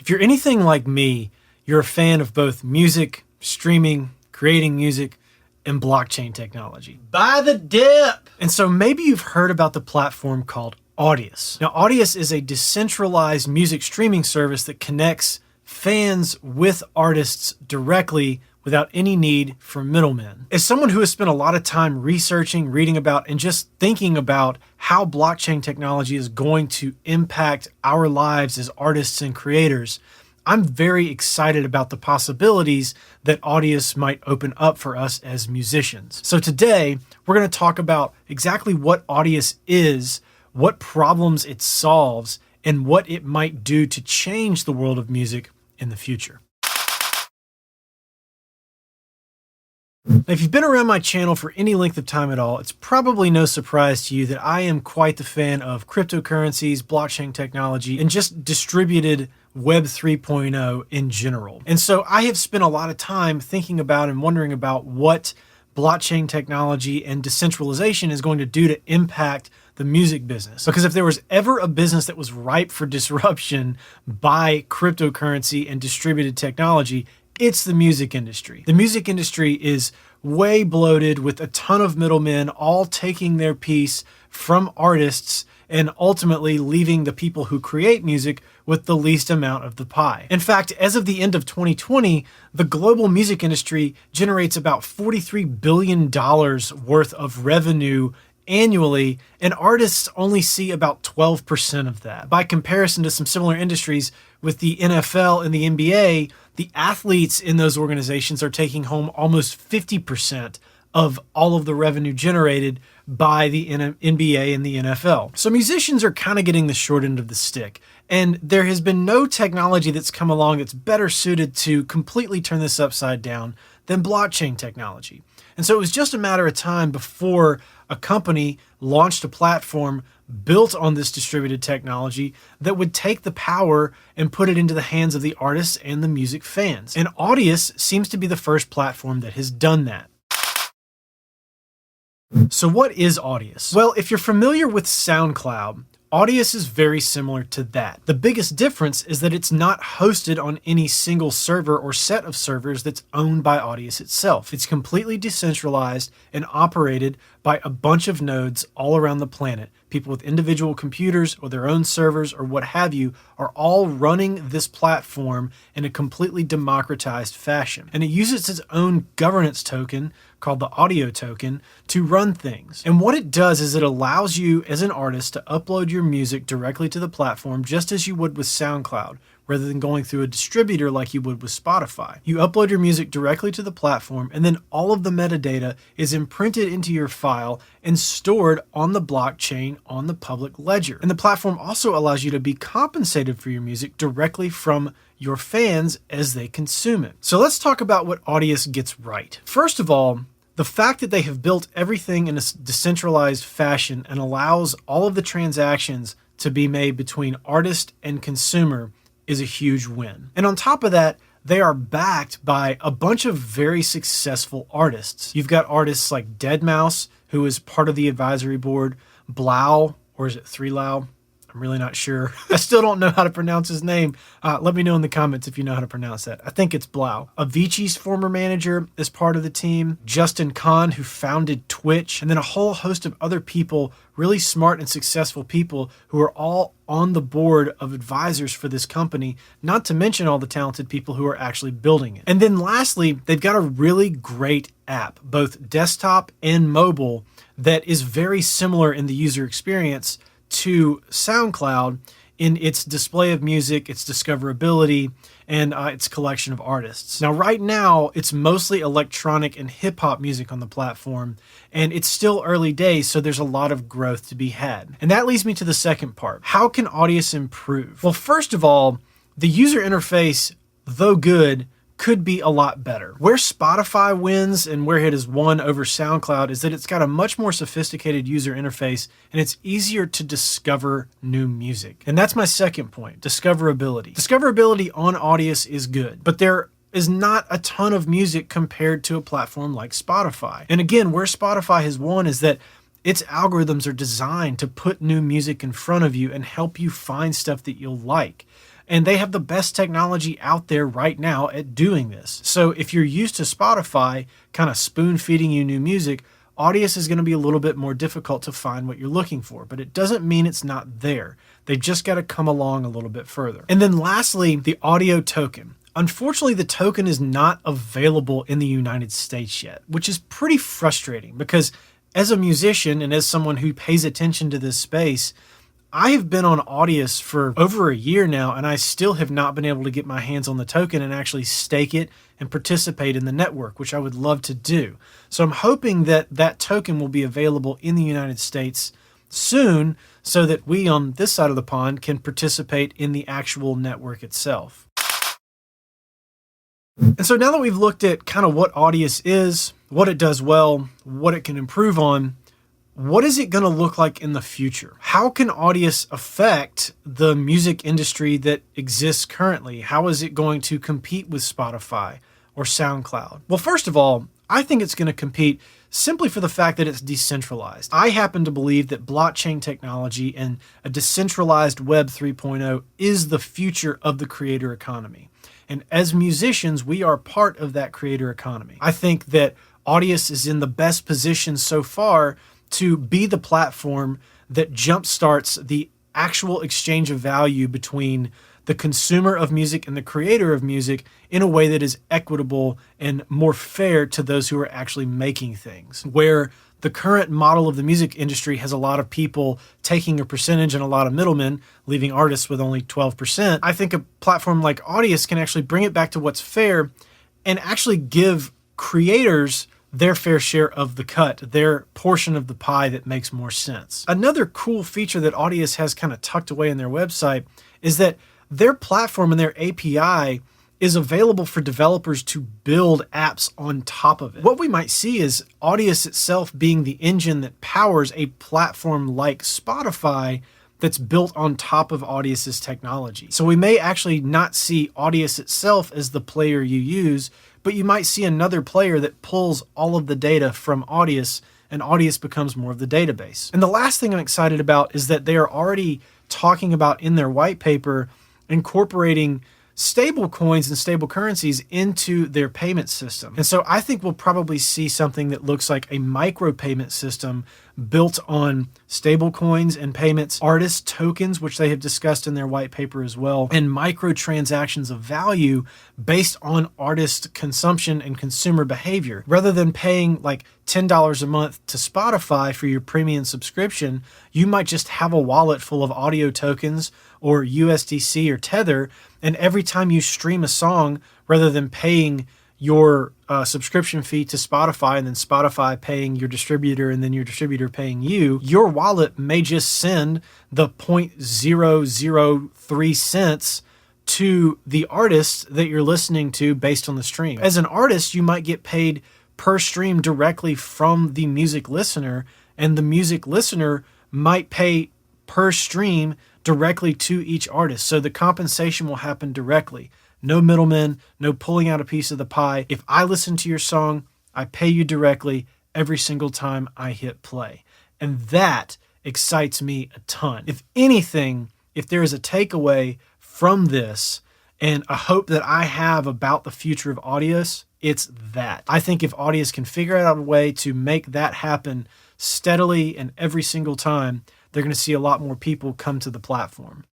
If you're anything like me, you're a fan of both music, streaming, creating music, and blockchain technology. Buy the dip! And so maybe you've heard about the platform called Audius. Now, Audius is a decentralized music streaming service that connects fans with artists directly without any need for middlemen. As someone who has spent a lot of time researching, reading about, and just thinking about how blockchain technology is going to impact our lives as artists and creators, I'm very excited about the possibilities that Audius might open up for us as musicians. So today, we're going to talk about exactly what Audius is, what problems it solves, and what it might do to change the world of music in the future. If you've been around my channel for any length of time at all, it's probably no surprise to you that I am quite the fan of cryptocurrencies, blockchain technology, and just distributed Web 3.0 in general. And so I have spent a lot of time thinking about and wondering about what blockchain technology and decentralization is going to do to impact the music business. Because if there was ever a business that was ripe for disruption by cryptocurrency and distributed technology, it's the music industry. The music industry is way bloated with a ton of middlemen all taking their piece from artists and ultimately leaving the people who create music with the least amount of the pie. In fact, as of the end of 2020, the global music industry generates about $43 billion worth of revenue annually, and artists only see about 12% of that. By comparison to some similar industries with the NFL and the NBA, the athletes in those organizations are taking home almost 50% of all of the revenue generated by the NBA and the NFL. So musicians are kind of getting the short end of the stick, and there has been no technology that's come along that's better suited to completely turn this upside down than blockchain technology. And so it was just a matter of time before a company launched a platform built on this distributed technology that would take the power and put it into the hands of the artists and the music fans. And Audius seems to be the first platform that has done that. So what is Audius? Well, if you're familiar with SoundClouud, Audius is very similar to that. The biggest difference is that it's not hosted on any single server or set of servers that's owned by Audius itself. It's completely decentralized and operated by a bunch of nodes all around the planet. People with individual computers or their own servers or what have you are all running this platform in a completely democratized fashion. And it uses its own governance token called the audio token to run things. And what it does is it allows you as an artist to upload your music directly to the platform just as you would with SoundCloud, rather than going through a distributor like you would with Spotify. You upload your music directly to the platform, and then all of the metadata is imprinted into your file and stored on the blockchain on the public ledger. And the platform also allows you to be compensated for your music directly from your fans as they consume it. So let's talk about what Audius gets right. First of all, the fact that they have built everything in a decentralized fashion and allows all of the transactions to be made between artist and consumer is a huge win. And on top of that, they are backed by a bunch of very successful artists. You've got artists like deadmau5, who is part of the advisory board, Blau, or is it 3Lau? I'm really not sure. I still don't know how to pronounce his name. Let me know in the comments if you know how to pronounce that. I think it's Blau. Avicii's former manager is part of the team. Justin Kan, who founded Twitch, and then a whole host of other people, really smart and successful people who are all on the board of advisors for this company, not to mention all the talented people who are actually building it. And then lastly, they've got a really great app, both desktop and mobile, that is very similar in the user experience to SoundClouud in its display of music, its discoverability, and its collection of artists. Now, right now, it's mostly electronic and hip-hop music on the platform, and it's still early days, so there's a lot of growth to be had. And that leads me to the second part. How can Audius improve? Well, first of all, the user interface, though good, could be a lot better. Where Spotify wins and where it has won over SoundCloud is that it's got a much more sophisticated user interface and it's easier to discover new music. And that's my second point, discoverability. Discoverability on Audius is good, but there is not a ton of music compared to a platform like Spotify. And again, where Spotify has won is that its algorithms are designed to put new music in front of you and help you find stuff that you'll like. And they have the best technology out there right now at doing this. So if you're used to Spotify kind of spoon feeding you new music, Audius is going to be a little bit more difficult to find what you're looking for, but it doesn't mean it's not there. They've just got to come along a little bit further. And then lastly, the audio token. Unfortunately, the token is not available in the United States yet, which is pretty frustrating because as a musician and as someone who pays attention to this space, I have been on Audius for over a year now, and I still have not been able to get my hands on the token and actually stake it and participate in the network, which I would love to do. So I'm hoping that that token will be available in the United States soon so that we on this side of the pond can participate in the actual network itself. And so now that we've looked at kind of what Audius is, what it does well, what it can improve on, what is it going to look like in the future? How can Audius affect the music industry that exists currently? How is it going to compete with Spotify or SoundCloud? Well, first of all, I think it's going to compete simply for the fact that it's decentralized. I happen to believe that blockchain technology and a decentralized Web 3.0 is the future of the creator economy. And as musicians, we are part of that creator economy. I think that Audius is in the best position so far to be the platform that jumpstarts the actual exchange of value between the consumer of music and the creator of music in a way that is equitable and more fair to those who are actually making things. Where the current model of the music industry has a lot of people taking a percentage and a lot of middlemen, leaving artists with only 12%. I think a platform like Audius can actually bring it back to what's fair and actually give creators their fair share of the cut, their portion of the pie that makes more sense. Another cool feature that Audius has kind of tucked away in their website is that their platform and their API is available for developers to build apps on top of it. What we might see is Audius itself being the engine that powers a platform like Spotify that's built on top of Audius's technology. So we may actually not see Audius itself as the player you use, but you might see another player that pulls all of the data from Audius, and Audius becomes more of the database. And the last thing I'm excited about is that they are already talking about in their white paper incorporating stable coins and stable currencies into their payment system. And so I think we'll probably see something that looks like a micropayment system built on stable coins and payments, artist tokens, which they have discussed in their white paper as well, and microtransactions of value based on artist consumption and consumer behavior. Rather than paying like $10 a month to Spotify for your premium subscription, you might just have a wallet full of audio tokens or USDC or Tether, and every time you stream a song, rather than paying your subscription fee to Spotify and then Spotify paying your distributor and then your distributor paying you, your wallet may just send the 0.003 cents to the artist that you're listening to based on the stream. As an artist, you might get paid per stream directly from the music listener, and the music listener might pay per stream directly to each artist. So the compensation will happen directly. No middlemen, no pulling out a piece of the pie. If I listen to your song, I pay you directly every single time I hit play. And that excites me a ton. If anything, if there is a takeaway from this and a hope that I have about the future of Audius, it's that. I think if Audius can figure out a way to make that happen steadily and every single time, they're going to see a lot more people come to the platform.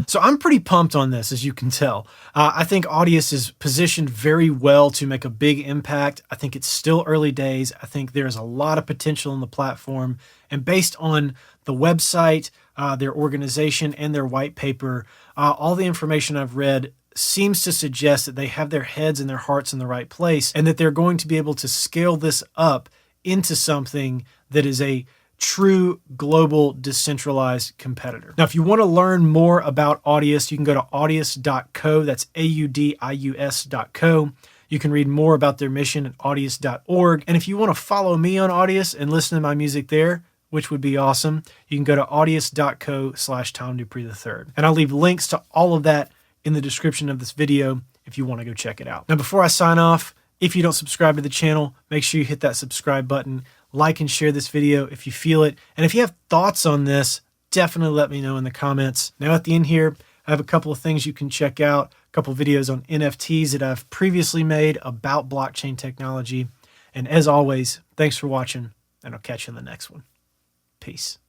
So I'm pretty pumped on this, as you can tell. I think Audius is positioned very well to make a big impact. I think it's still early days. I think there's a lot of potential in the platform. And based on the website, their organization, and their white paper, all the information I've read seems to suggest that they have their heads and their hearts in the right place, and that they're going to be able to scale this up into something that is a true global decentralized competitor. Now, if you want to learn more about Audius, you can go to audius.co. That's audius.co. You can read more about their mission at audius.org. And if you want to follow me on Audius and listen to my music there, which would be awesome, you can go to audius.co/TomDupree III. And I'll leave links to all of that in the description of this video if you want to go check it out. Now, before I sign off, if you don't subscribe to the channel, make sure you hit that subscribe button, like and share this video if you feel it. And if you have thoughts on this, definitely let me know in the comments. Now at the end here, I have a couple of things you can check out, a couple of videos on NFTs that I've previously made about blockchain technology. And as always, thanks for watching, and I'll catch you in the next one. Peace.